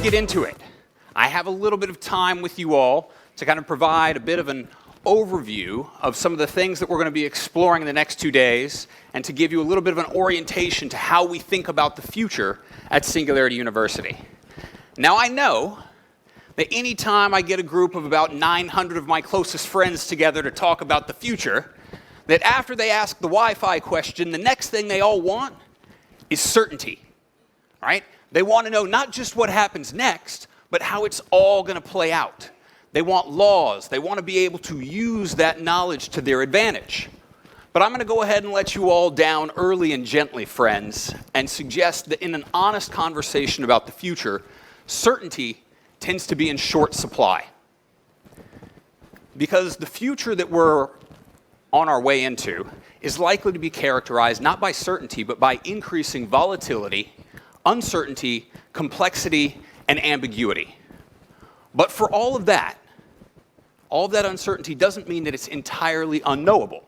get into it. I have a little bit of time with you all to kind of provide a bit of an overview of some of the things that we're going to be exploring in the next 2 days, and to give you a little bit of an orientation to how we think about the future at Singularity University. Now, I know that any time I get a group of about 900 of my closest friends together to talk about the future, that after they ask the Wi-Fi question, the next thing they all want is certainty, right? They want to know not just what happens next, but how it's all going to play out. They want laws. They want to be able to use that knowledge to their advantage. But I'm going to go ahead and let you all down early and gently, friends, and suggest that in an honest conversation about the future, certainty tends to be in short supply. Because the future that we're on our way into is likely to be characterized not by certainty, but by increasing volatility, uncertainty, complexity, and ambiguity. But for all of that uncertainty doesn't mean that it's entirely unknowable.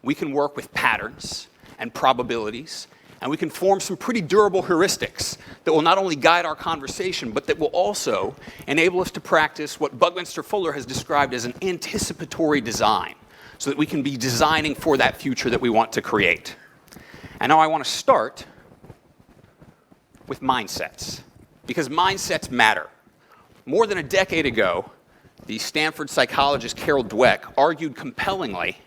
We can work with patterns and probabilities, and we can form some pretty durable heuristics that will not only guide our conversation, but that will also enable us to practice what Buckminster Fuller has described as an anticipatory design, so that we can be designing for that future that we want to create. And now I want to start with mindsets, because mindsets matter. More than a decade ago, the Stanford psychologist Carol Dweck argued compellingly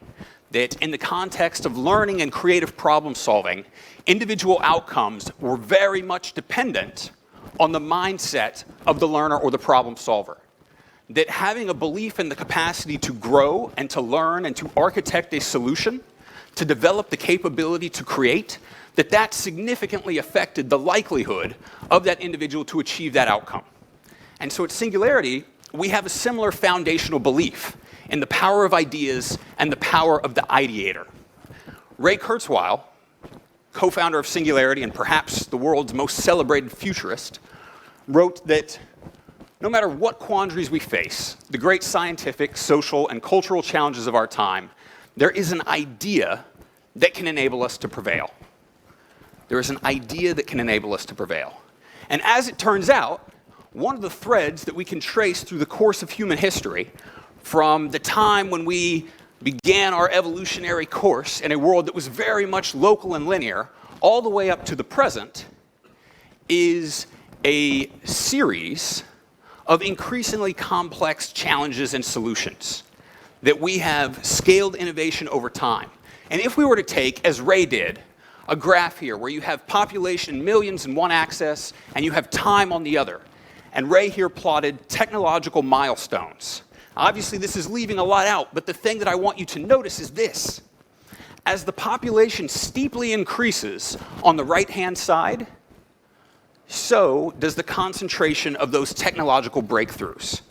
that in the context of learning and creative problem solving, individual outcomes were very much dependent on the mindset of the learner or the problem solver. That having a belief in the capacity to grow and to learn and to architect a solution, to develop the capability to create, that significantly affected the likelihood of that individual to achieve that outcome. And so at Singularity, we have a similar foundational belief in the power of ideas and the power of the ideator. Ray Kurzweil, co-founder of Singularity and perhaps the world's most celebrated futurist, wrote that no matter what quandaries we face, the great scientific, social, and cultural challenges of our time, there is an idea that can enable us to prevail. There is an idea that can enable us to prevail. And as it turns out, one of the threads that we can trace through the course of human history, from the time when we began our evolutionary course in a world that was very much local and linear, all the way up to the present, is a series of increasingly complex challenges and solutions that we have scaled innovation over time. And if we were to take, as Ray did, a graph here where you have population in millions in one axis and you have time on the other, and Ray here plotted technological milestones. Obviously, this is leaving a lot out, but the thing that I want you to notice is this. As the population steeply increases on the right-hand side, so does the concentration of those technological breakthroughs.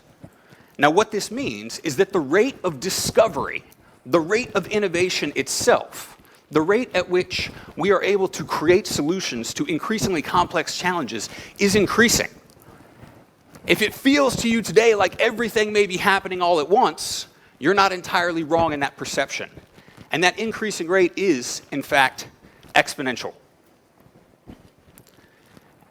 Now, what this means is that the rate of discovery, the rate of innovation itself, the rate at which we are able to create solutions to increasingly complex challenges is increasing. If it feels to you today like everything may be happening all at once, you're not entirely wrong in that perception. And that increasing rate is, in fact, exponential.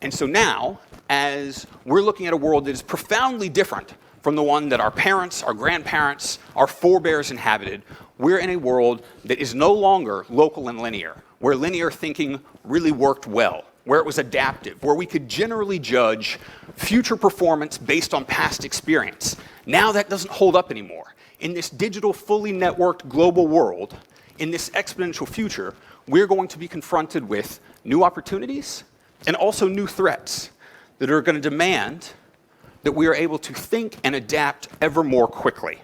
And so now, as we're looking at a world that is profoundly different from the one that our parents, our grandparents, our forebears inhabited, we're in a world that is no longer local and linear, where linear thinking really worked well, where it was adaptive, where we could generally judge future performance based on past experience. Now that doesn't hold up anymore. In this digital, fully networked global world, in this exponential future, we're going to be confronted with new opportunities and also new threats that are going to demand that we are able to think and adapt ever more quickly.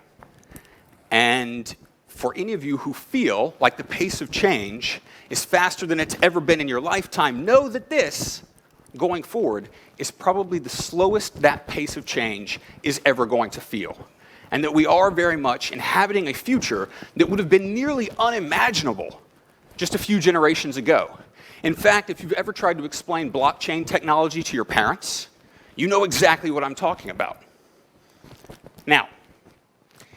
And for any of you who feel like the pace of change is faster than it's ever been in your lifetime, know that this, going forward, is probably the slowest that pace of change is ever going to feel. And that we are very much inhabiting a future that would have been nearly unimaginable just a few generations ago. In fact, if you've ever tried to explain blockchain technology to your parents, you know exactly what I'm talking about. Now,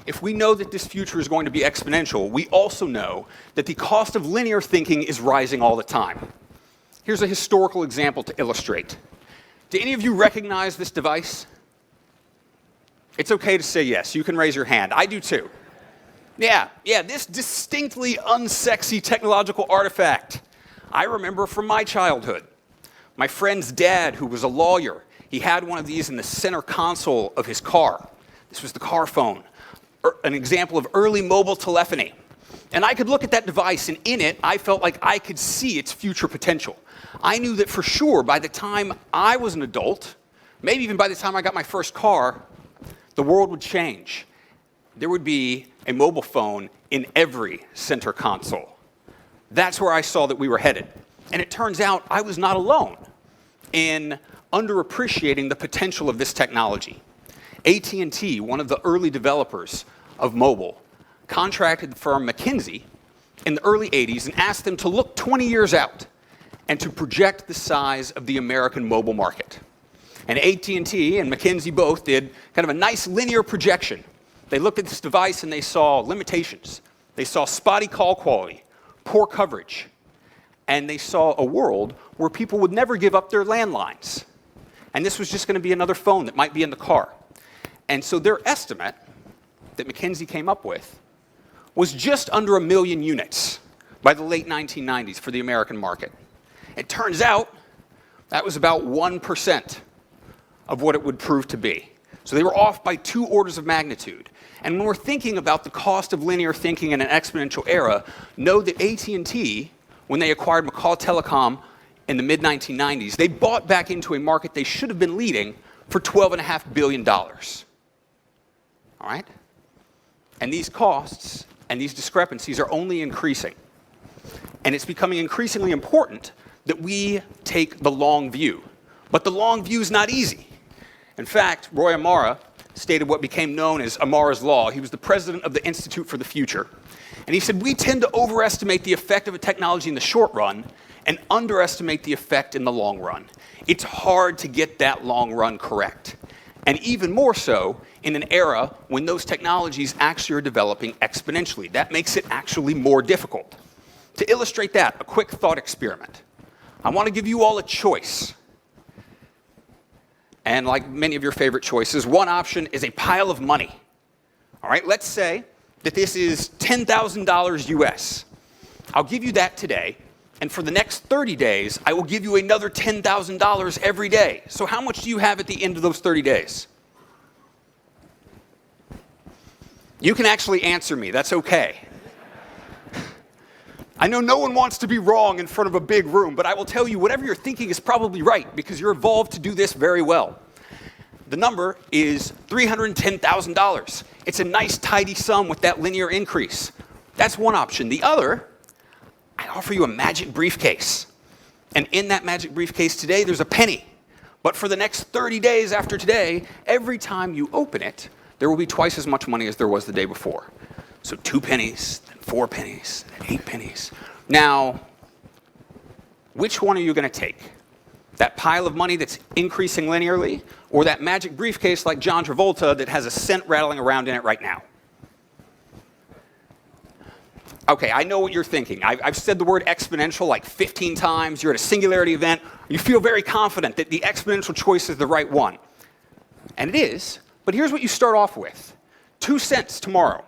if we know that this future is going to be exponential, we also know that the cost of linear thinking is rising all the time. Here's a historical example to illustrate. Do any of you recognize this device? It's okay to say yes. You can raise your hand. I do too. Yeah, this distinctly unsexy technological artifact I remember from my childhood. My friend's dad, who was a lawyer, he had one of these in the center console of his car. This was the car phone, an example of early mobile telephony. And I could look at that device, and in it, I felt like I could see its future potential. I knew that for sure, by the time I was an adult, maybe even by the time I got my first car, the world would change. There would be a mobile phone in every center console. That's where I saw that we were headed. And it turns out I was not alone in underappreciating the potential of this technology. AT&T, one of the early developers of mobile, contracted the firm McKinsey in the early 80s and asked them to look 20 years out and to project the size of the American mobile market. And AT&T and McKinsey both did kind of a nice linear projection. They looked at this device and they saw limitations. They saw spotty call quality, poor coverage, and they saw a world where people would never give up their landlines. And this was just going to be another phone that might be in the car. And so their estimate that McKinsey came up with was just under 1 million units by the late 1990s for the American market. It turns out that was about 1% of what it would prove to be. So they were off by 2 orders of magnitude. And when we're thinking about the cost of linear thinking in an exponential era, know that AT&T, when they acquired McCaw Telecom in the mid-1990s, they bought back into a market they should have been leading for $12.5 billion. All right? And these costs and these discrepancies are only increasing. And it's becoming increasingly important that we take the long view. But the long view is not easy. In fact, Roy Amara stated what became known as Amara's Law. He was the president of the Institute for the Future. And he said, we tend to overestimate the effect of a technology in the short run and underestimate the effect in the long run. It's hard to get that long run correct. And even more so in an era when those technologies actually are developing exponentially. That makes it actually more difficult. To illustrate that, a quick thought experiment. I want to give you all a choice. And like many of your favorite choices, one option is a pile of money. All right, let's say that this is $10,000 US. I'll give you that today, and for the next 30 days, I will give you another $10,000 every day. So how much do you have at the end of those 30 days? You can actually answer me, that's okay. I know no one wants to be wrong in front of a big room, but I will tell you whatever you're thinking is probably right because you're evolved to do this very well. The number is $310,000. It's a nice tidy sum with that linear increase. That's one option. The other, I offer you a magic briefcase. And in that magic briefcase today, there's a penny. But for the next 30 days after today, every time you open it, there will be twice as much money as there was the day before. So 2 pennies, then 4 pennies, then 8 pennies. Now, which one are you going to take? That pile of money that's increasing linearly, or that magic briefcase like John Travolta that has a cent rattling around in it right now? Okay, I know what you're thinking. I've said the word exponential like 15 times. You're at a Singularity event. You feel very confident that the exponential choice is the right one. And it is, but here's what you start off with. 2 cents tomorrow.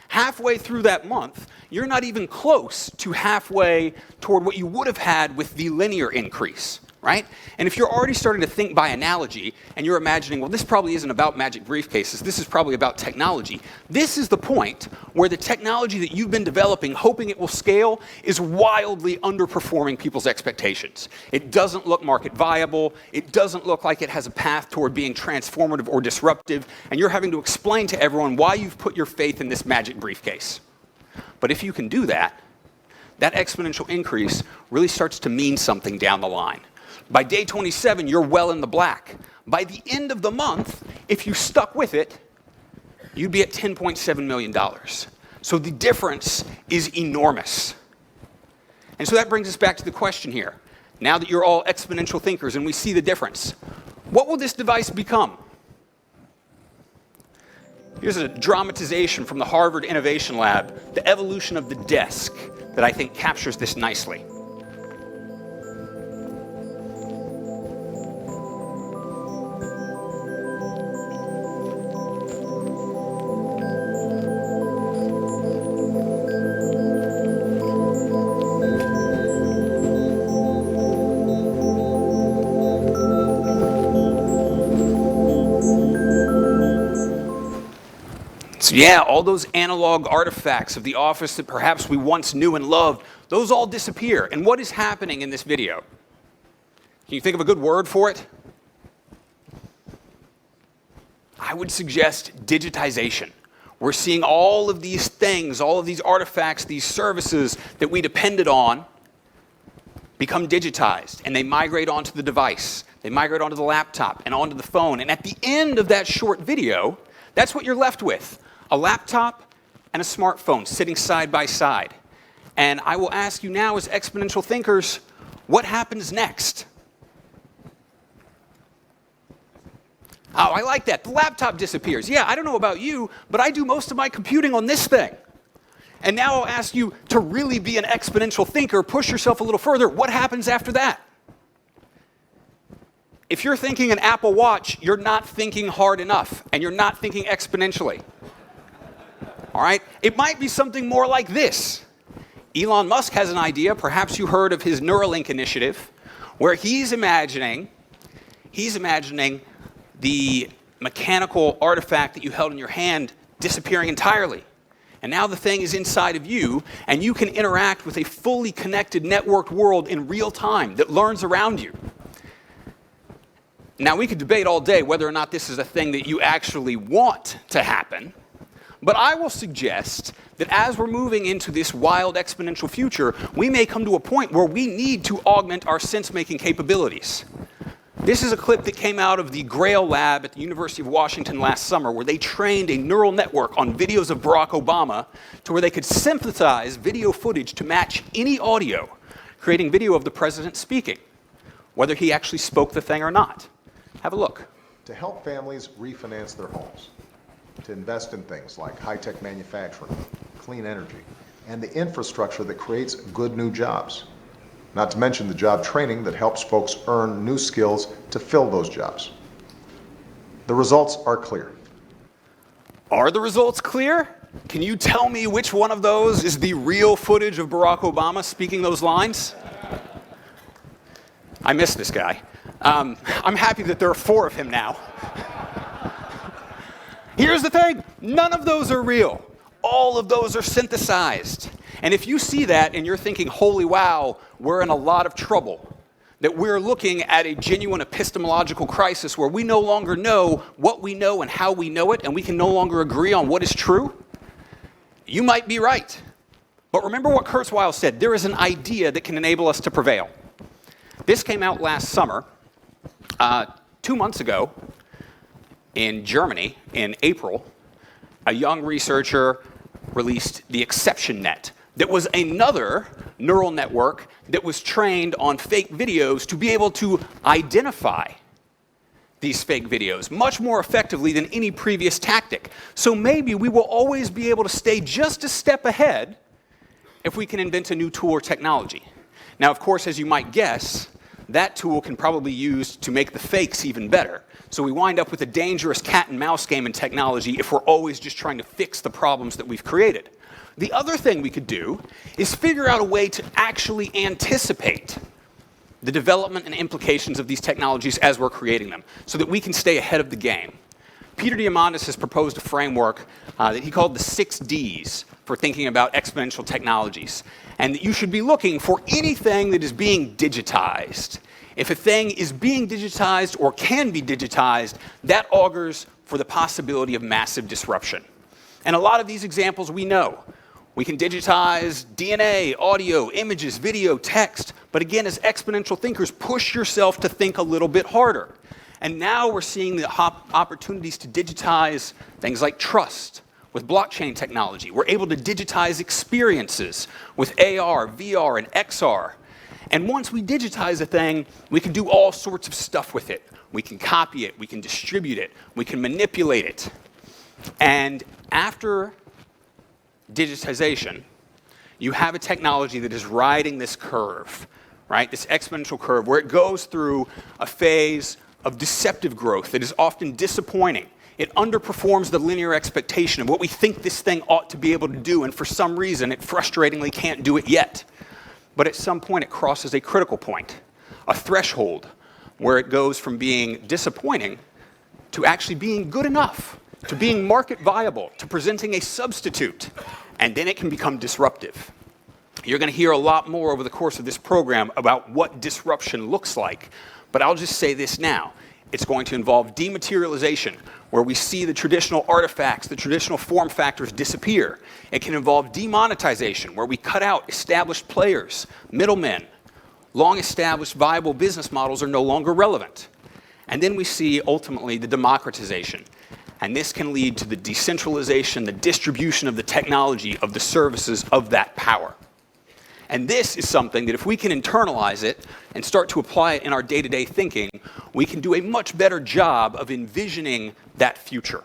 Halfway through that month, you're not even close to halfway toward what you would have had with the linear increase, right? And if you're already starting to think by analogy, and you're imagining, well, this probably isn't about magic briefcases, this is probably about technology, this is the point where the technology that you've been developing, hoping it will scale, is wildly underperforming people's expectations. It doesn't look market viable, it doesn't look like it has a path toward being transformative or disruptive, and you're having to explain to everyone why you've put your faith in this magic briefcase. But if you can do that, that exponential increase really starts to mean something down the line. By day 27, you're well in the black. By the end of the month, if you stuck with it, you'd be at $10.7 million. So the difference is enormous. And so that brings us back to the question here. Now that you're all exponential thinkers and we see the difference, what will this device become? Here's a dramatization from the Harvard Innovation Lab, the evolution of the desk, that I think captures this nicely. So yeah, all those analog artifacts of the office that perhaps we once knew and loved, those all disappear. And what is happening in this video? Can you think of a good word for it? I would suggest digitization. We're seeing all of these things, all of these artifacts, these services that we depended on become digitized, and they migrate onto the device. They migrate onto the laptop and onto the phone. And at the end of that short video, that's what you're left with. A laptop and a smartphone sitting side by side. And I will ask you now as exponential thinkers, what happens next? Oh, I like that. The laptop disappears. Yeah, I don't know about you, but I do most of my computing on this thing. And now I'll ask you to really be an exponential thinker, push yourself a little further. What happens after that? If you're thinking an Apple Watch, you're not thinking hard enough, and you're not thinking exponentially. All right? It might be something more like this. Elon Musk has an idea, perhaps you heard of his Neuralink initiative, where he's imagining the mechanical artifact that you held in your hand disappearing entirely. And now the thing is inside of you, and you can interact with a fully connected, networked world in real time that learns around you. Now, we could debate all day whether or not this is a thing that you actually want to happen, but I will suggest that as we're moving into this wild exponential future, we may come to a point where we need to augment our sense-making capabilities. This is a clip that came out of the Grail lab at the University of Washington last summer, where they trained a neural network on videos of Barack Obama to where they could synthesize video footage to match any audio, creating video of the president speaking, whether he actually spoke the thing or not. Have a look. To help families refinance their homes, to invest in things like high-tech manufacturing, clean energy, and the infrastructure that creates good new jobs. Not to mention the job training that helps folks earn new skills to fill those jobs. The results are clear. Are the results clear? Can you tell me which one of those is the real footage of Barack Obama speaking those lines? I miss this guy. I'm happy that there are 4 of him now. Here's the thing, none of those are real. All of those are synthesized. And if you see that and you're thinking, holy wow, we're in a lot of trouble, that we're looking at a genuine epistemological crisis where we no longer know what we know and how we know it, and we can no longer agree on what is true, you might be right. But remember what Wiles said, there is an idea that can enable us to prevail. This came out last summer, 2 months ago, in Germany, in April. A young researcher released the Exception Net. That was another neural network that was trained on fake videos to be able to identify these fake videos much more effectively than any previous tactic. So maybe we will always be able to stay just a step ahead if we can invent a new tool or technology. Now, of course, as you might guess, that tool can probably be used to make the fakes even better. So we wind up with a dangerous cat and mouse game in technology if we're always just trying to fix the problems that we've created. The other thing we could do is figure out a way to actually anticipate the development and implications of these technologies as we're creating them, so that we can stay ahead of the game. Peter Diamandis has proposed a framework that he called the 6 Ds for thinking about exponential technologies, and that you should be looking for anything that is being digitized. If a thing is being digitized or can be digitized, that augurs for the possibility of massive disruption. And a lot of these examples we know. We can digitize DNA, audio, images, video, text. But again, as exponential thinkers, push yourself to think a little bit harder. And now we're seeing the opportunities to digitize things like trust with blockchain technology. We're able to digitize experiences with AR, VR, and XR. And once we digitize a thing, we can do all sorts of stuff with it. We can copy it, we can distribute it, we can manipulate it. And after digitization, you have a technology that is riding this curve, right? This exponential curve where it goes through a phase of deceptive growth that is often disappointing. It underperforms the linear expectation of what we think this thing ought to be able to do, and for some reason, it frustratingly can't do it yet. But at some point, it crosses a critical point, a threshold, where it goes from being disappointing to actually being good enough to being market viable, to presenting a substitute, and then it can become disruptive. You're going to hear a lot more over the course of this program about what disruption looks like, but I'll just say this now. It's going to involve dematerialization, where we see the traditional artifacts, the traditional form factors disappear. It can involve demonetization, where we cut out established players, middlemen. Long-established viable business models are no longer relevant. And then we see, ultimately, the democratization. And this can lead to the decentralization, the distribution of the technology, of the services, of that power. And this is something that if we can internalize it and start to apply it in our day-to-day thinking, we can do a much better job of envisioning that future.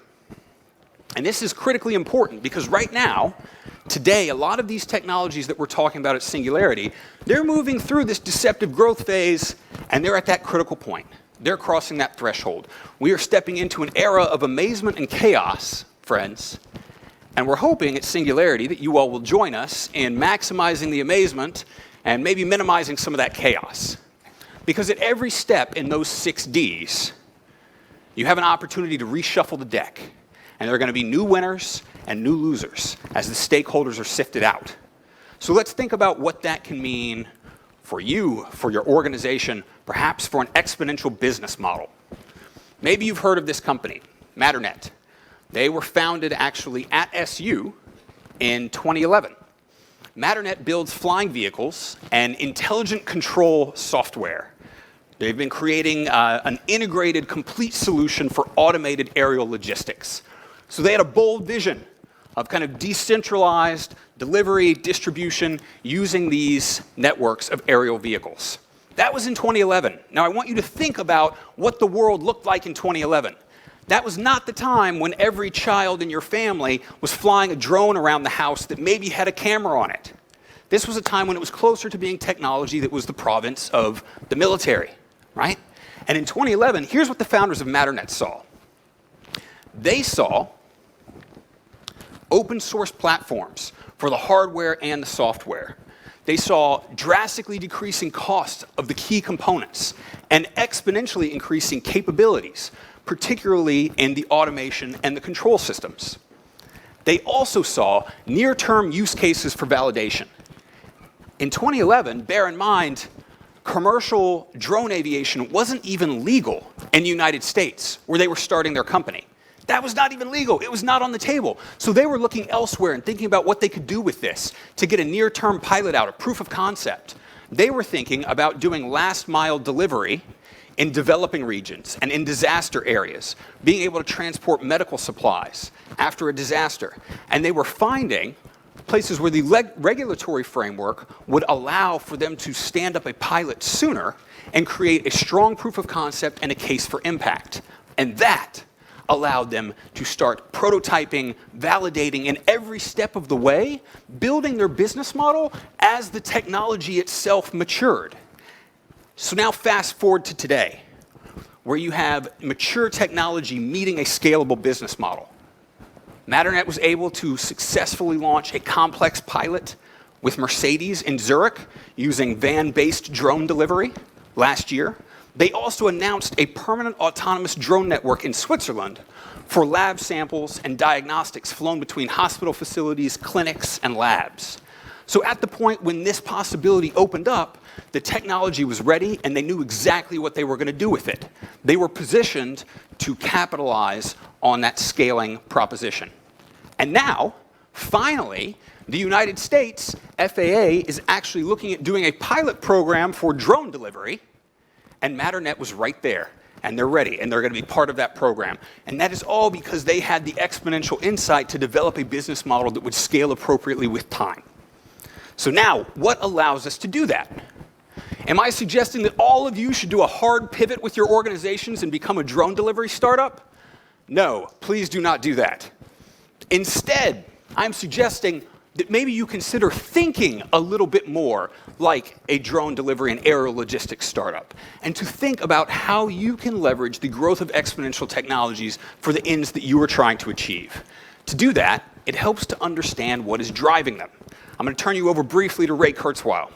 And this is critically important because right now, today, a lot of these technologies that we're talking about at Singularity, they're moving through this deceptive growth phase, and they're at that critical point. They're crossing that threshold. We are stepping into an era of amazement and chaos, friends. And we're hoping at Singularity that you all will join us in maximizing the amazement and maybe minimizing some of that chaos. Because at every step in those 6 Ds, you have an opportunity to reshuffle the deck. And there are going to be new winners and new losers as the stakeholders are sifted out. So let's think about what that can mean for you, for your organization, perhaps for an exponential business model. Maybe you've heard of this company, Matternet. They were founded actually at SU in 2011. Matternet builds flying vehicles and intelligent control software. They've been creating an integrated, complete solution for automated aerial logistics. So they had a bold vision of kind of decentralized delivery, distribution, using these networks of aerial vehicles. That was in 2011. Now I want you to think about what the world looked like in 2011. That was not the time when every child in your family was flying a drone around the house that maybe had a camera on it. This was a time when it was closer to being technology that was the province of the military, right? And in 2011, here's what the founders of Matternet saw. They saw open source platforms for the hardware and the software. They saw drastically decreasing costs of the key components and exponentially increasing capabilities, particularly in the automation and the control systems. They also saw near-term use cases for validation. In 2011, bear in mind, commercial drone aviation wasn't even legal in the United States, where they were starting their company. That was not even legal. It was not on the table. So they were looking elsewhere and thinking about what they could do with this to get a near-term pilot out, a proof of concept. They were thinking about doing last-mile delivery in developing regions and in disaster areas, being able to transport medical supplies after a disaster. And they were finding places where the regulatory framework would allow for them to stand up a pilot sooner and create a strong proof of concept and a case for impact. And that allowed them to start prototyping, validating in every step of the way, building their business model as the technology itself matured. So now fast forward to today, where you have mature technology meeting a scalable business model. Matternet was able to successfully launch a complex pilot with Mercedes in Zurich using van-based drone delivery last year. They also announced a permanent autonomous drone network in Switzerland for lab samples and diagnostics flown between hospital facilities, clinics, and labs. So at the point when this possibility opened up, the technology was ready and they knew exactly what they were going to do with it. They were positioned to capitalize on that scaling proposition. And now, finally, the United States FAA is actually looking at doing a pilot program for drone delivery, and Matternet was right there. And they're ready, and they're going to be part of that program. And that is all because they had the exponential insight to develop a business model that would scale appropriately with time. So now, what allows us to do that? Am I suggesting that all of you should do a hard pivot with your organizations and become a drone delivery startup? No, please do not do that. Instead, I'm suggesting that maybe you consider thinking a little bit more like a drone delivery and aerial logistics startup, and to think about how you can leverage the growth of exponential technologies for the ends that you are trying to achieve. To do that, it helps to understand what is driving them. I'm going to turn you over briefly to Ray Kurzweil.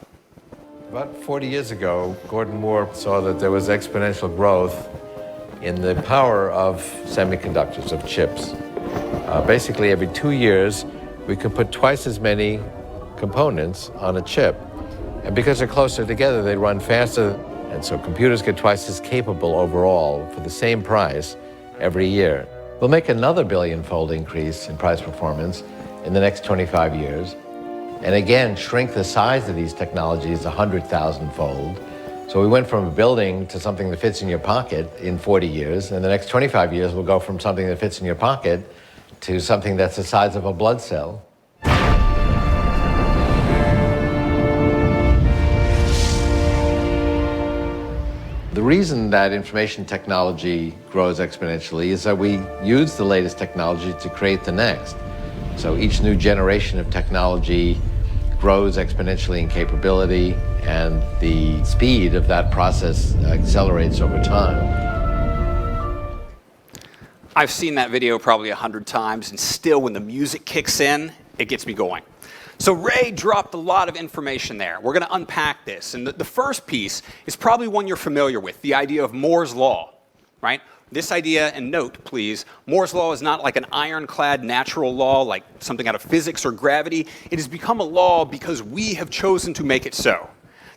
About 40 years ago, Gordon Moore saw that there was exponential growth in the power of semiconductors, of chips. Basically, every 2 years, we could put twice as many components on a chip. And because they're closer together, they run faster. And so computers get twice as capable overall for the same price every year. We'll make another billion-fold increase in price performance in the next 25 years. And again, shrink the size of these technologies 100,000-fold. So we went from a building to something that fits in your pocket in 40 years. In the next 25 years, we'll go from something that fits in your pocket to something that's the size of a blood cell. The reason that information technology grows exponentially is that we use the latest technology to create the next. So each new generation of technology grows exponentially in capability, and the speed of that process accelerates over time. I've seen that video probably 100 times, and still when the music kicks in, it gets me going. So Ray dropped a lot of information there. We're going to unpack this. And the first piece is probably one you're familiar with, the idea of Moore's Law, right? This idea, and note, please, Moore's Law is not like an ironclad natural law, like something out of physics or gravity. It has become a law because we have chosen to make it so.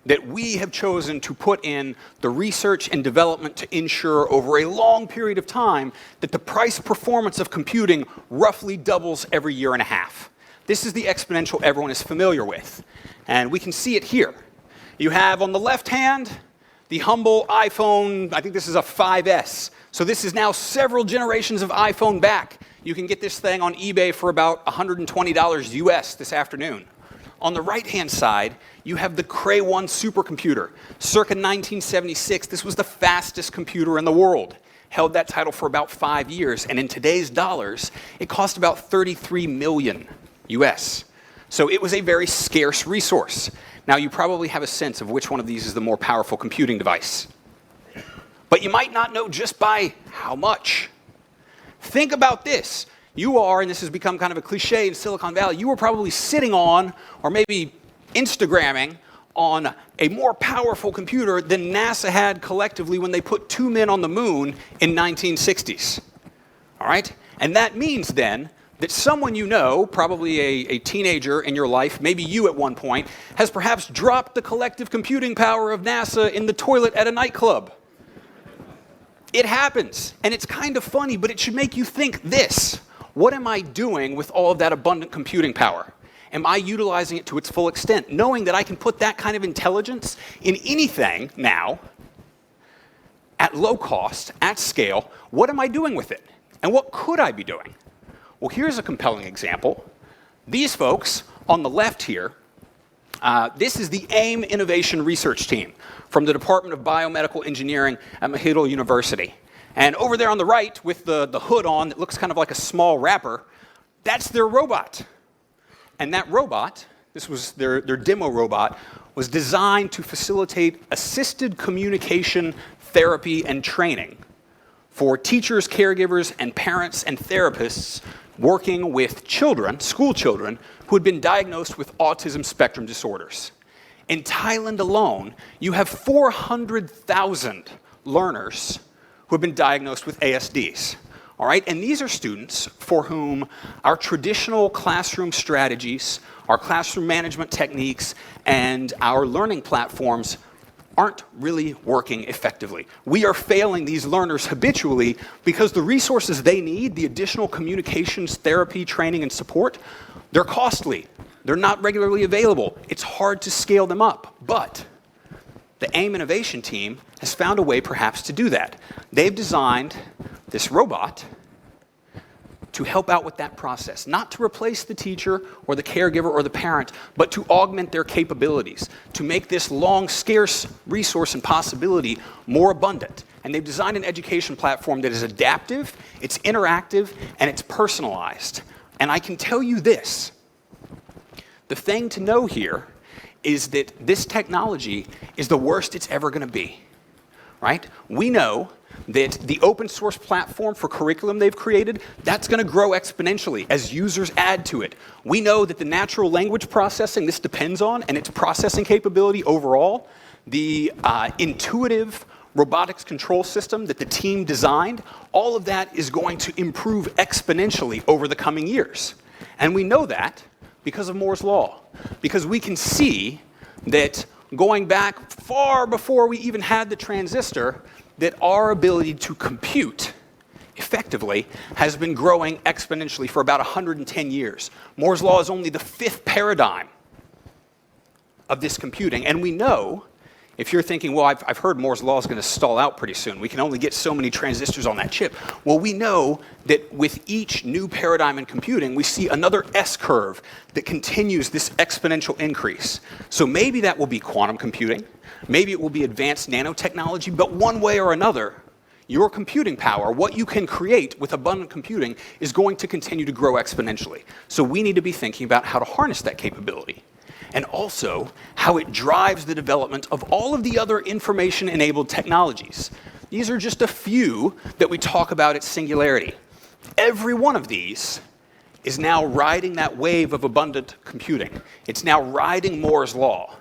That we have chosen to put in the research and development to ensure over a long period of time that the price performance of computing roughly doubles every year and a half. This is the exponential everyone is familiar with, and we can see it here. You have on the left hand the humble iPhone, I think this is a 5S. So this is now several generations of iPhone back. You can get this thing on eBay for about $120 US this afternoon. On the right-hand side, you have the Cray 1 supercomputer. Circa 1976, this was the fastest computer in the world. Held that title for about 5 years, and in today's dollars, it cost about 33 million US. So it was a very scarce resource. Now you probably have a sense of which one of these is the more powerful computing device. But you might not know just by how much. Think about this. You are, and this has become kind of a cliche in Silicon Valley, you were probably sitting on, or maybe Instagramming, on a more powerful computer than NASA had collectively when they put 2 men on the moon in 1960s. All right? And that means then that someone you know, probably a teenager in your life, maybe you at one point, has perhaps dropped the collective computing power of NASA in the toilet at a nightclub. It happens, and it's kind of funny, but it should make you think this. What am I doing with all of that abundant computing power? Am I utilizing it to its full extent, knowing that I can put that kind of intelligence in anything now, at low cost, at scale? What am I doing with it? And what could I be doing? Well, here's a compelling example. These folks on the left here, this is the AIM Innovation Research Team from the Department of Biomedical Engineering at Meadow University. And over there on the right, with the hood on that looks kind of like a small wrapper, that's their robot. And that robot, this was their demo robot, was designed to facilitate assisted communication, therapy, and training for teachers, caregivers, and parents and therapists working with children, school children, who had been diagnosed with autism spectrum disorders. In Thailand alone, you have 400,000 learners who have been diagnosed with ASDs. All right, and these are students for whom our traditional classroom strategies, our classroom management techniques, and our learning platforms aren't really working effectively. We are failing these learners habitually because the resources they need, the additional communications, therapy, training, and support, they're costly. They're not regularly available. It's hard to scale them up. But the AIM Innovation Team has found a way perhaps to do that. They've designed this robot to help out with that process, not to replace the teacher or the caregiver or the parent, but to augment their capabilities, to make this long, scarce resource and possibility more abundant. And they've designed an education platform that is adaptive, it's interactive, and it's personalized. And I can tell you this, the thing to know here is that this technology is the worst it's ever going to be, right? We know that the open source platform for curriculum they've created, that's going to grow exponentially as users add to it. We know that the natural language processing this depends on and its processing capability overall, the intuitive robotics control system that the team designed, all of that is going to improve exponentially over the coming years. And we know that because of Moore's law, because we can see that going back far before we even had the transistor, that our ability to compute effectively has been growing exponentially for about 110 years. Moore's law is only the 5th paradigm of this computing, and we know, if you're thinking, well, I've heard Moore's law is going to stall out pretty soon. We can only get so many transistors on that chip. Well, we know that with each new paradigm in computing, we see another S-curve that continues this exponential increase. So maybe that will be quantum computing. Maybe it will be advanced nanotechnology. But one way or another, your computing power, what you can create with abundant computing, is going to continue to grow exponentially. So we need to be thinking about how to harness that capability, and also how it drives the development of all of the other information-enabled technologies. These are just a few that we talk about at Singularity. Every one of these is now riding that wave of abundant computing. It's now riding Moore's law.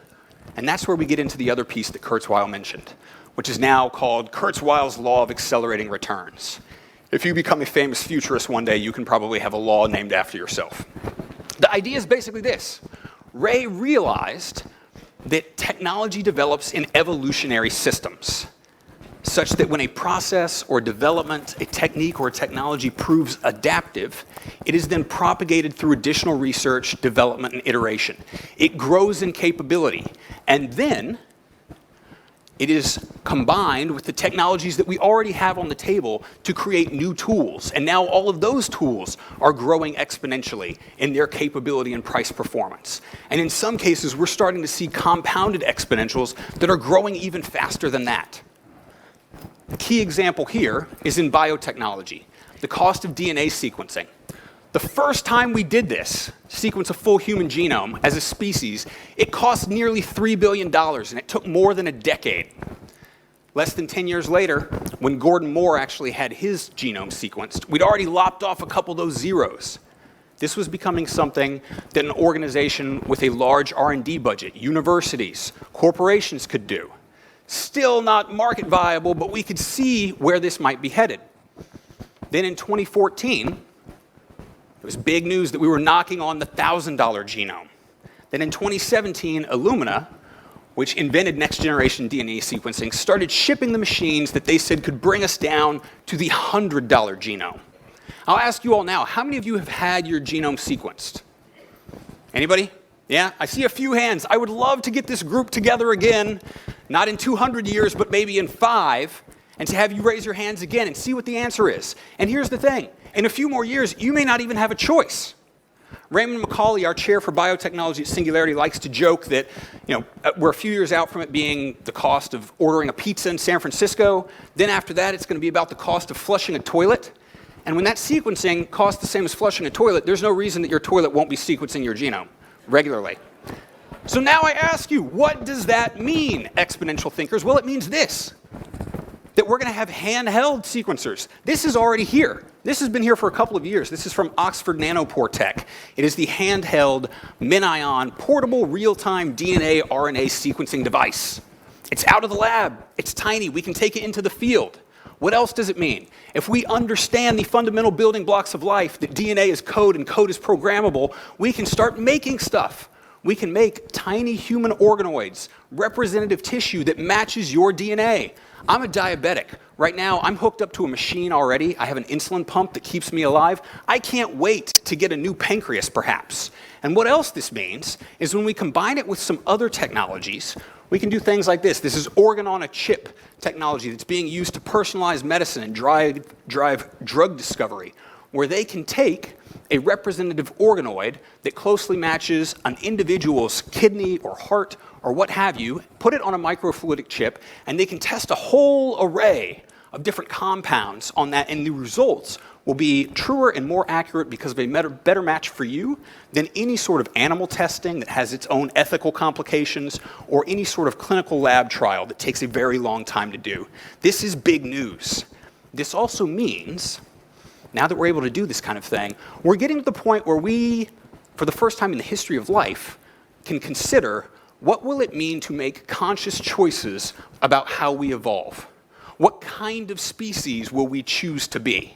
And that's where we get into the other piece that Kurzweil mentioned, which is now called Kurzweil's law of accelerating returns. If you become a famous futurist one day, you can probably have a law named after yourself. The idea is basically this. Ray realized that technology develops in evolutionary systems, such that when a process or development, a technique or a technology proves adaptive, it is then propagated through additional research, development, and iteration. It grows in capability, and then it is combined with the technologies that we already have on the table to create new tools. And now all of those tools are growing exponentially in their capability and price performance. And in some cases, we're starting to see compounded exponentials that are growing even faster than that. The key example here is in biotechnology, the cost of DNA sequencing. The first time we did this, sequence a full human genome as a species, it cost nearly $3 billion, and it took more than a decade. Less than 10 years later, when Gordon Moore actually had his genome sequenced, we'd already lopped off a couple of those zeros. This was becoming something that an organization with a large R&D budget, universities, corporations could do. Still not market viable, but we could see where this might be headed. Then in 2014, it was big news that we were knocking on the $1,000 genome. Then in 2017, Illumina, which invented next-generation DNA sequencing, started shipping the machines that they said could bring us down to the $100 genome. I'll ask you all now, how many of you have had your genome sequenced? Anybody? Yeah, I see a few hands. I would love to get this group together again, not in 200 years, but maybe in 5, and to have you raise your hands again and see what the answer is. And here's the thing. In a few more years, you may not even have a choice. Raymond McCauley, our chair for biotechnology at Singularity, likes to joke that we're a few years out from it being the cost of ordering a pizza in San Francisco. Then after that, it's going to be about the cost of flushing a toilet. And when that sequencing costs the same as flushing a toilet, there's no reason that your toilet won't be sequencing your genome regularly. So now I ask you, what does that mean, exponential thinkers? Well, it means this, that we're going to have handheld sequencers. This is already here. This has been here for a couple of years. This is from Oxford Nanopore Tech. It is the handheld MinION portable real-time DNA RNA sequencing device. It's out of the lab. It's tiny. We can take it into the field. What else does it mean? If we understand the fundamental building blocks of life, that DNA is code and code is programmable, we can start making stuff. We can make tiny human organoids, representative tissue that matches your DNA. I'm a diabetic. Right now, I'm hooked up to a machine already. I have an insulin pump that keeps me alive. I can't wait to get a new pancreas, perhaps. And what else this means is when we combine it with some other technologies, we can do things like this. This is organ-on-a-chip technology that's being used to personalize medicine and drive drug discovery, where they can take a representative organoid that closely matches an individual's kidney or heart or what have you, put it on a microfluidic chip, and they can test a whole array of different compounds on that, and the results will be truer and more accurate because of a better match for you than any sort of animal testing that has its own ethical complications or any sort of clinical lab trial that takes a very long time to do. This is big news. This also means, now that we're able to do this kind of thing, we're getting to the point where we, for the first time in the history of life, can consider what will it mean to make conscious choices about how we evolve. What kind of species will we choose to be?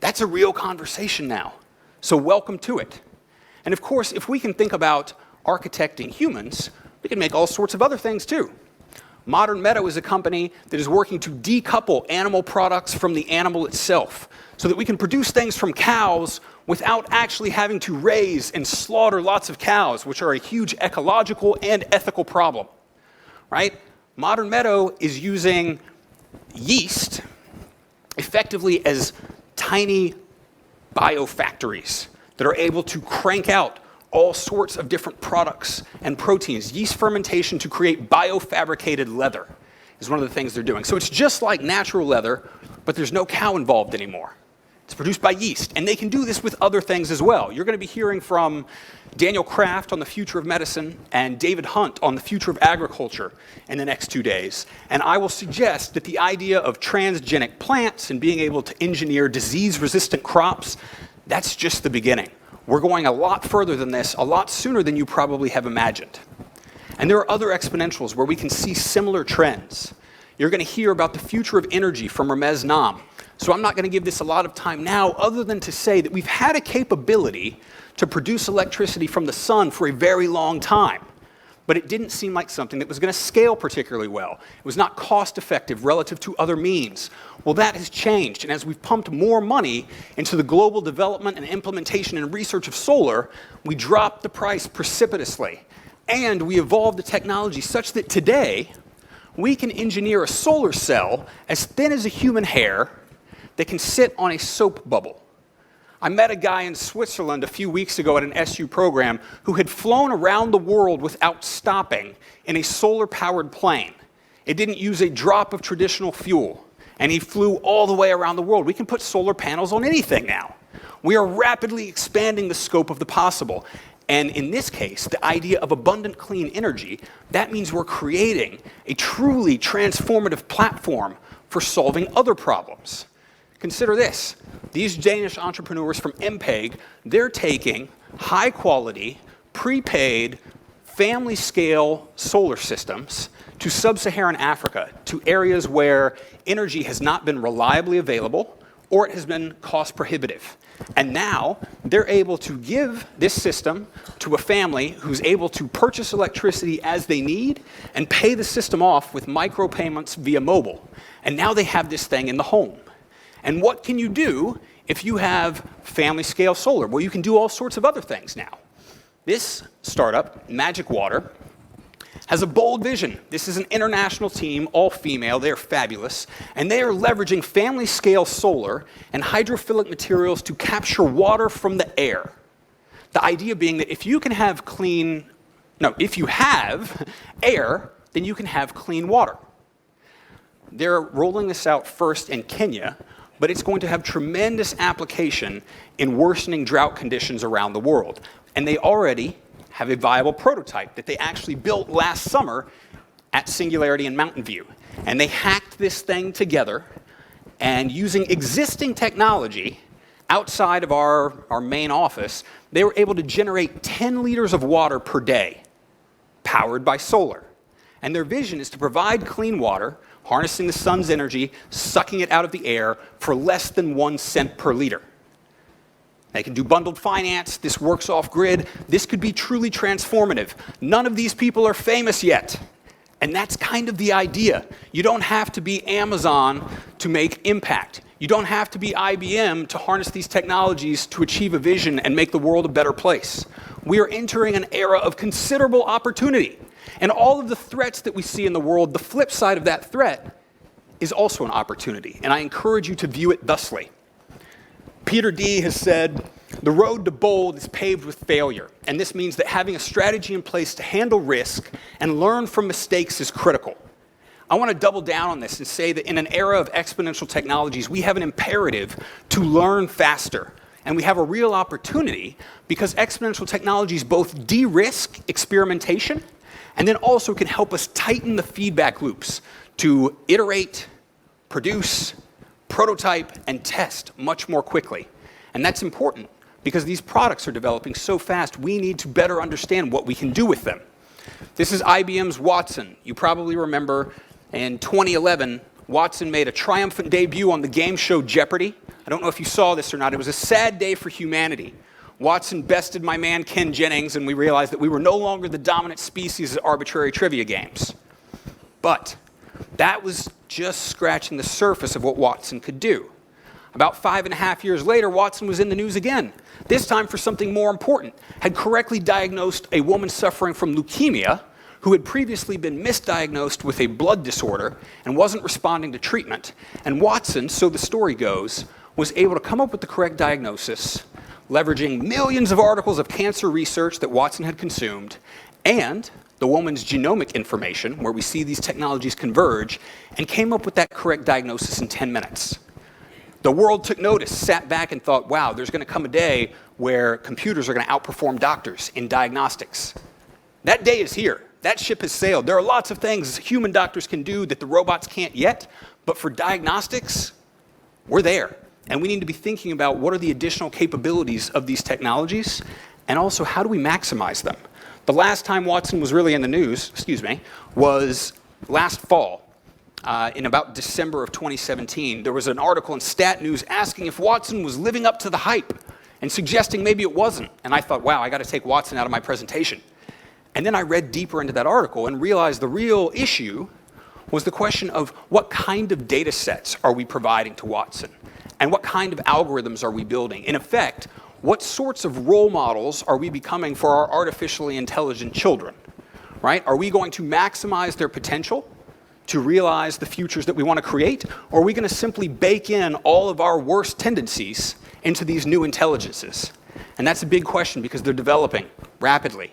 That's a real conversation now. So welcome to it. And of course, if we can think about architecting humans, we can make all sorts of other things too. Modern Meadow is a company that is working to decouple animal products from the animal itself so that we can produce things from cows without actually having to raise and slaughter lots of cows, which are a huge ecological and ethical problem, right? Modern Meadow is using yeast effectively as tiny biofactories that are able to crank out all sorts of different products and proteins. Yeast fermentation to create biofabricated leather is one of the things they're doing. So it's just like natural leather, but there's no cow involved anymore. It's produced by yeast, and they can do this with other things as well. You're going to be hearing from Daniel Kraft on the future of medicine and David Hunt on the future of agriculture in the next 2 days. And I will suggest that the idea of transgenic plants and being able to engineer disease-resistant crops, that's just the beginning. We're going a lot further than this, a lot sooner than you probably have imagined. And there are other exponentials where we can see similar trends. You're going to hear about the future of energy from Ramez Nam. So I'm not going to give this a lot of time now, other than to say that we've had a capability to produce electricity from the sun for a very long time. But it didn't seem like something that was going to scale particularly well. It was not cost effective relative to other means. Well, that has changed. And as we've pumped more money into the global development and implementation and research of solar, we dropped the price precipitously. And we evolved the technology such that today, we can engineer a solar cell as thin as a human hair that can sit on a soap bubble. I met a guy in Switzerland a few weeks ago at an SU program who had flown around the world without stopping in a solar-powered plane. It didn't use a drop of traditional fuel, and he flew all the way around the world. We can put solar panels on anything now. We are rapidly expanding the scope of the possible. And in this case, the idea of abundant clean energy, that means we're creating a truly transformative platform for solving other problems. Consider this. These Danish entrepreneurs from MPEG, they're taking high-quality, prepaid, family-scale solar systems to sub-Saharan Africa, to areas where energy has not been reliably available or it has been cost-prohibitive. And now they're able to give this system to a family who's able to purchase electricity as they need and pay the system off with micropayments via mobile. And now they have this thing in the home. And what can you do if you have family-scale solar? Well, you can do all sorts of other things now. This startup, Magic Water, has a bold vision. This is an international team, all female. They're fabulous. And they are leveraging family-scale solar and hydrophilic materials to capture water from the air. The idea being that if you have air, then you can have clean water. They're rolling this out first in Kenya, but it's going to have tremendous application in worsening drought conditions around the world. And they already have a viable prototype that they actually built last summer at Singularity in Mountain View. And they hacked this thing together, and using existing technology outside of our main office, they were able to generate 10 liters of water per day, powered by solar. And their vision is to provide clean water, harnessing the sun's energy, sucking it out of the air for less than 1 cent per liter. They can do bundled finance. This works off-grid. This could be truly transformative. None of these people are famous yet. And that's kind of the idea. You don't have to be Amazon to make impact. You don't have to be IBM to harness these technologies to achieve a vision and make the world a better place. We are entering an era of considerable opportunity. And all of the threats that we see in the world, the flip side of that threat is also an opportunity. And I encourage you to view it thusly. Peter D. has said, the road to bold is paved with failure. And this means that having a strategy in place to handle risk and learn from mistakes is critical. I want to double down on this and say that in an era of exponential technologies, we have an imperative to learn faster. And we have a real opportunity because exponential technologies both de-risk experimentation and then also can help us tighten the feedback loops to iterate, produce, prototype, and test much more quickly. And that's important because these products are developing so fast, we need to better understand what we can do with them. This is IBM's Watson. You probably remember in 2011, Watson made a triumphant debut on the game show Jeopardy! I don't know if you saw this or not. It was a sad day for humanity. Watson bested my man Ken Jennings, and we realized that we were no longer the dominant species at arbitrary trivia games. But that was just scratching the surface of what Watson could do. About 5.5 years later, Watson was in the news again, this time for something more important. Had correctly diagnosed a woman suffering from leukemia who had previously been misdiagnosed with a blood disorder and wasn't responding to treatment. And Watson, so the story goes, was able to come up with the correct diagnosis, leveraging millions of articles of cancer research that Watson had consumed, and the woman's genomic information, where we see these technologies converge, and came up with that correct diagnosis in 10 minutes. The world took notice, sat back and thought, wow, there's going to come a day where computers are going to outperform doctors in diagnostics. That day is here. That ship has sailed. There are lots of things human doctors can do that the robots can't yet, but for diagnostics, we're there. And we need to be thinking about what are the additional capabilities of these technologies, and also how do we maximize them. The last time Watson was really in the news, was last fall. In about December of 2017, there was an article in Stat News asking if Watson was living up to the hype and suggesting maybe it wasn't. And I thought, wow, I got to take Watson out of my presentation. And then I read deeper into that article and realized the real issue was the question of what kind of data sets are we providing to Watson? And what kind of algorithms are we building? In effect, what sorts of role models are we becoming for our artificially intelligent children? Right? Are we going to maximize their potential to realize the futures that we want to create? Or are we going to simply bake in all of our worst tendencies into these new intelligences? And that's a big question because they're developing rapidly.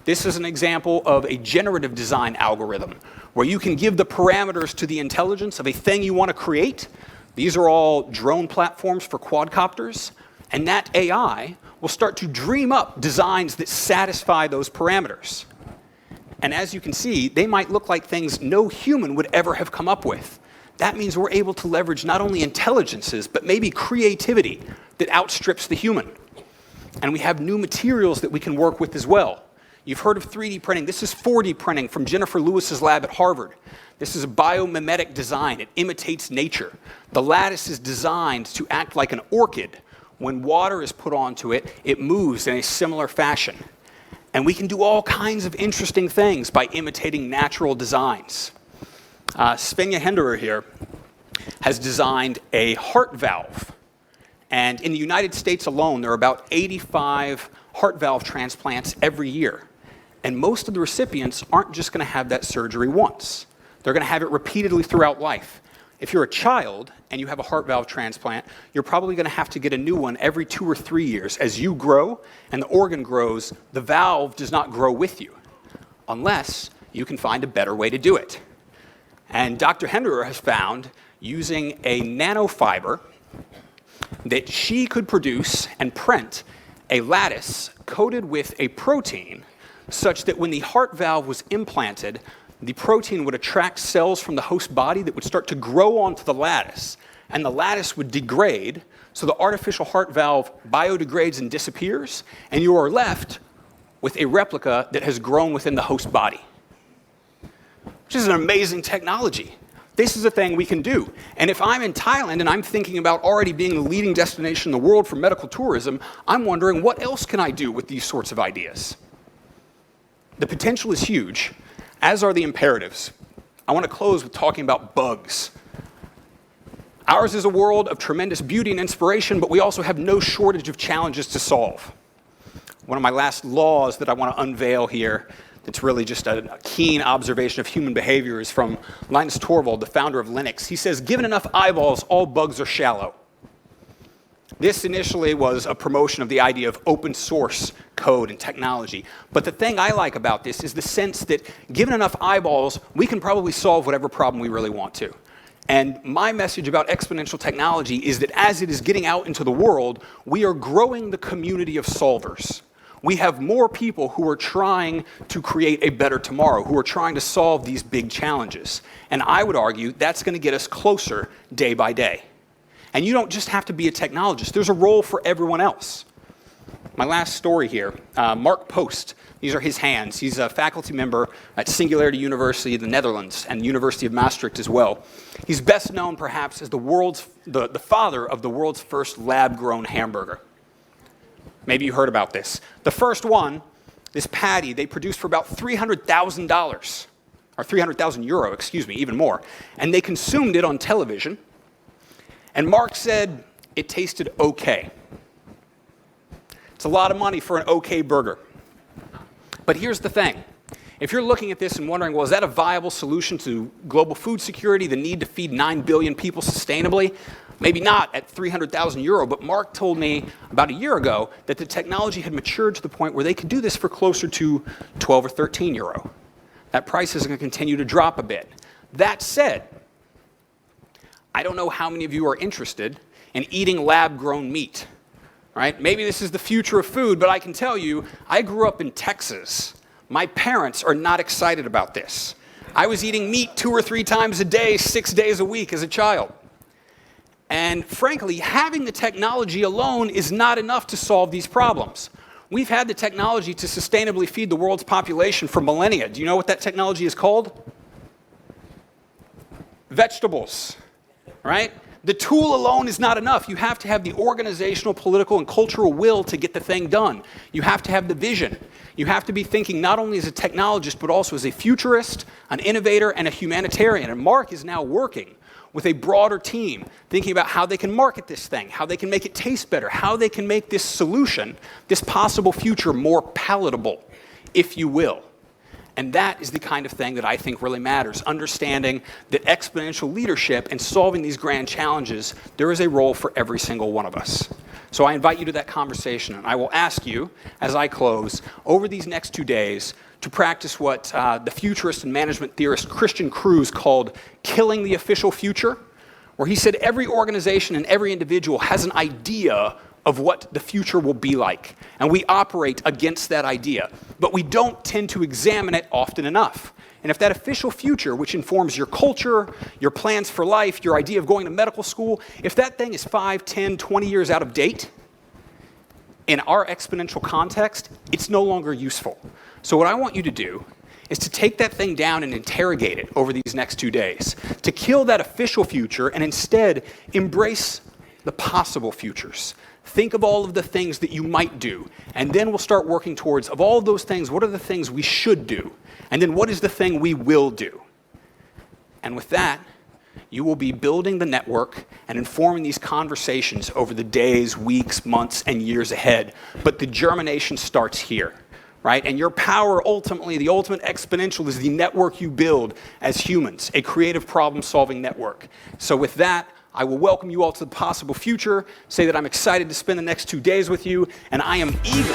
This is an example of a generative design algorithm where you can give the parameters to the intelligence of a thing you want to create. These are all drone platforms for quadcopters, and that AI will start to dream up designs that satisfy those parameters. And as you can see, they might look like things no human would ever have come up with. That means we're able to leverage not only intelligences, but maybe creativity that outstrips the human. And we have new materials that we can work with as well. You've heard of 3D printing. This is 4D printing from Jennifer Lewis's lab at Harvard. This is a biomimetic design. It imitates nature. The lattice is designed to act like an orchid. When water is put onto it, it moves in a similar fashion. And we can do all kinds of interesting things by imitating natural designs. Svenja Henderer here has designed a heart valve. And in the United States alone, there are about 85 heart valve transplants every year. And most of the recipients aren't just going to have that surgery once. They're going to have it repeatedly throughout life. If you're a child and you have a heart valve transplant, you're probably going to have to get a new one every 2 or 3 years. As you grow and the organ grows, the valve does not grow with you, unless you can find a better way to do it. And Dr. Henderer has found, using a nanofiber, that she could produce and print a lattice coated with a protein such that when the heart valve was implanted, the protein would attract cells from the host body that would start to grow onto the lattice, and the lattice would degrade, so the artificial heart valve biodegrades and disappears, and you are left with a replica that has grown within the host body, which is an amazing technology. This is a thing we can do. And if I'm in Thailand and I'm thinking about already being the leading destination in the world for medical tourism, I'm wondering what else can I do with these sorts of ideas? The potential is huge, as are the imperatives. I want to close with talking about bugs. Ours is a world of tremendous beauty and inspiration, but we also have no shortage of challenges to solve. One of my last laws that I want to unveil here, it's really just a keen observation of human behavior, is from Linus Torvald, the founder of Linux. He says, given enough eyeballs, all bugs are shallow. This initially was a promotion of the idea of open source code and technology. But the thing I like about this is the sense that given enough eyeballs, we can probably solve whatever problem we really want to. And my message about exponential technology is that as it is getting out into the world, we are growing the community of solvers. We have more people who are trying to create a better tomorrow, who are trying to solve these big challenges. And I would argue that's going to get us closer day by day. And you don't just have to be a technologist. There's a role for everyone else. my last story here. Mark Post, these are his hands. He's a faculty member at Singularity University in the Netherlands and the University of Maastricht as well. He's best known perhaps as the father of the world's first lab-grown hamburger. Maybe you heard about this. The first one, this patty, they produced for about $300,000, or 300,000 euro, excuse me, even more. And they consumed it on television. And Mark said it tasted okay. It's a lot of money for an okay burger. But here's the thing. If you're looking at this and wondering, well, is that a viable solution to global food security, the need to feed 9 billion people sustainably? Maybe not at 300,000 euro, but Mark told me about a year ago that the technology had matured to the point where they could do this for closer to 12 or 13 euro. That price is going to continue to drop a bit. That said, I don't know how many of you are interested in eating lab-grown meat, right? Maybe this is the future of food, but I can tell you, I grew up in Texas. My parents are not excited about this. I was eating meat 2 or 3 times a day, 6 days a week as a child. And frankly, having the technology alone is not enough to solve these problems. We've had the technology to sustainably feed the world's population for millennia. Do you know what that technology is called? Vegetables, right? The tool alone is not enough. You have to have the organizational, political, and cultural will to get the thing done. You have to have the vision. You have to be thinking not only as a technologist, but also as a futurist, an innovator, and a humanitarian. And Mark is now working with a broader team, thinking about how they can market this thing, how they can make it taste better, how they can make this solution, this possible future, more palatable, if you will. And that is the kind of thing that I think really matters, understanding that exponential leadership and solving these grand challenges, there is a role for every single one of us. So I invite you to that conversation, and I will ask you, as I close, over these next 2 days, to practice what the futurist and management theorist Christian Cruz called killing the official future, where he said every organization and every individual has an idea of what the future will be like, and we operate against that idea, but we don't tend to examine it often enough. And if that official future, which informs your culture, your plans for life, your idea of going to medical school, if that thing is 5, 10, 20 years out of date, in our exponential context, it's no longer useful. So what I want you to do is to take that thing down and interrogate it over these next 2 days, to kill that official future and instead embrace the possible futures. Think of all of the things that you might do, and then we'll start working towards, of all of those things, what are the things we should do? And then what is the thing we will do? And with that, you will be building the network and informing these conversations over the days, weeks, months, and years ahead. But the germination starts here, right? And your power, ultimately, the ultimate exponential is the network you build as humans, a creative problem-solving network. So with that, I will welcome you all to the possible future, say that I'm excited to spend the next 2 days with you, and I am eager